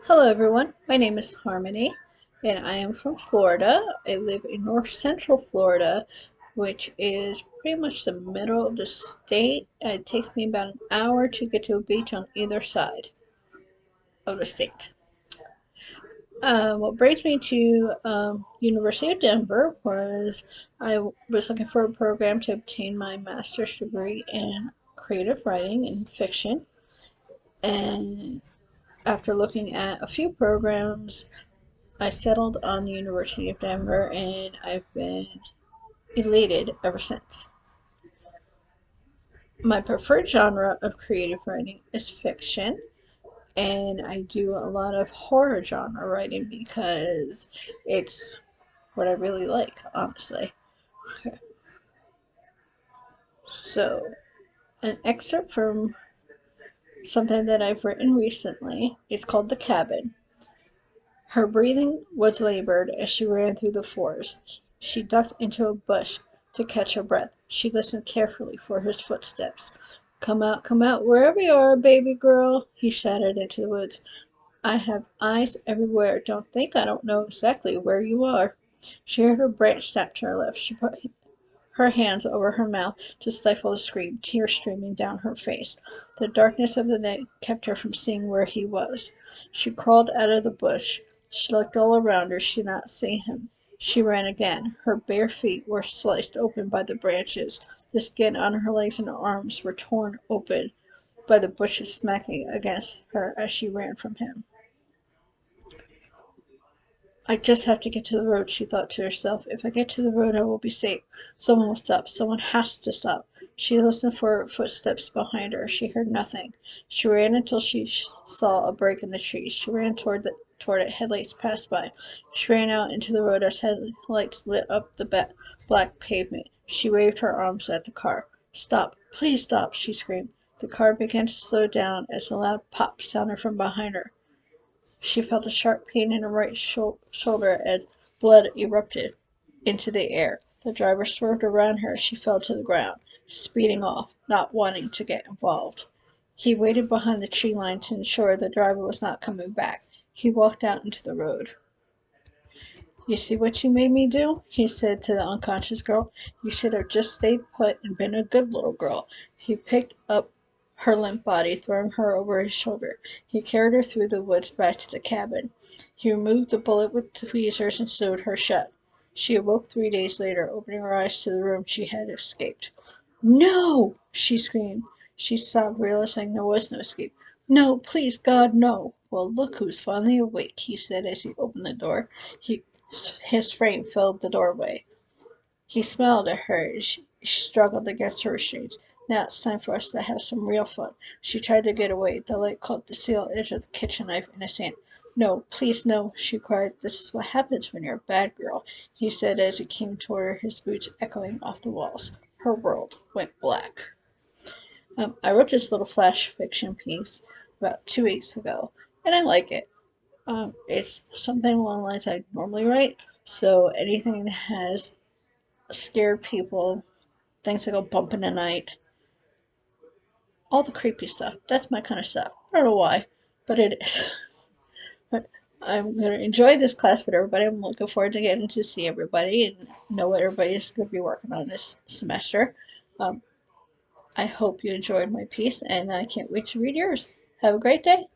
Hello everyone, my name is Harmony and I am from Florida. I live in north central Florida, which is pretty much the middle of the state. It takes me about an hour to get to a beach on either side of the state. What brings me to University of Denver was I was looking for a program to obtain my master's degree in creative writing and fiction, and after looking at a few programs I settled on the University of Denver and I've been elated ever since. My preferred genre of creative writing is fiction, and I do a lot of horror genre writing because it's what I really like, honestly. So, an excerpt from something that I've written recently is called The Cabin. Her breathing was labored as she ran through the forest. She ducked into a bush to catch her breath. She listened carefully for his footsteps. Come out, wherever you are, baby girl," he shouted into the woods. "I have eyes everywhere. Don't think I don't know exactly where you are." She heard a branch snap to her left. She put her hands over her mouth to stifle a scream, tears streaming down her face. The darkness of the night kept her from seeing where he was. She crawled out of the bush. She looked all around her. She did not see him. She ran again. Her bare feet were sliced open by the branches. The skin on her legs and arms were torn open by the bushes smacking against her as she ran from him. "I just have to get to the road," she thought to herself. "If I get to the road I will be safe. Someone will stop. Someone has to stop." She listened for footsteps behind her. She heard nothing. She ran until she saw a break in the trees. She ran toward it. Headlights passed by. She ran out into the road as headlights lit up the black pavement. She waved her arms at the car. "Stop! Please stop!" she screamed. The car began to slow down as a loud pop sounded from behind her. She felt a sharp pain in her right shoulder as blood erupted into the air. The driver swerved around her as she fell to the ground, speeding off, not wanting to get involved. He waited behind the tree line to ensure the driver was not coming back. He walked out into the road. "You see what you made me do?" he said to the unconscious girl. "You should have just stayed put and been a good little girl." He picked up her limp body, throwing her over his shoulder. He carried her through the woods back to the cabin. He removed the bullet with tweezers and sewed her shut. She awoke 3 days later, opening her eyes to the room she had escaped. "No!" she screamed. She sobbed, realizing there was no escape. "No, please, God, no!" "Well, look who's finally awake," he said as he opened the door. His frame filled the doorway. He smiled at her as she struggled against her restraints. "Now it's time for us to have some real fun." She tried to get away. The light caught the steel edge of the kitchen knife in his hand. "No, please, no," she cried. "This is what happens when you're a bad girl," he said as he came toward her, his boots echoing off the walls. Her world went black. I wrote this little flash fiction piece about 2 weeks ago, and I like it. It's something along the lines I normally write, so anything that has scared people, things that go bump in the night, all the creepy stuff. That's my kind of stuff. I don't know why, but it is. But I'm going to enjoy this class with everybody. I'm looking forward to getting to see everybody and know what everybody's going to be working on this semester. Um, I hope you enjoyed my piece, and I can't wait to read yours. Have a great day.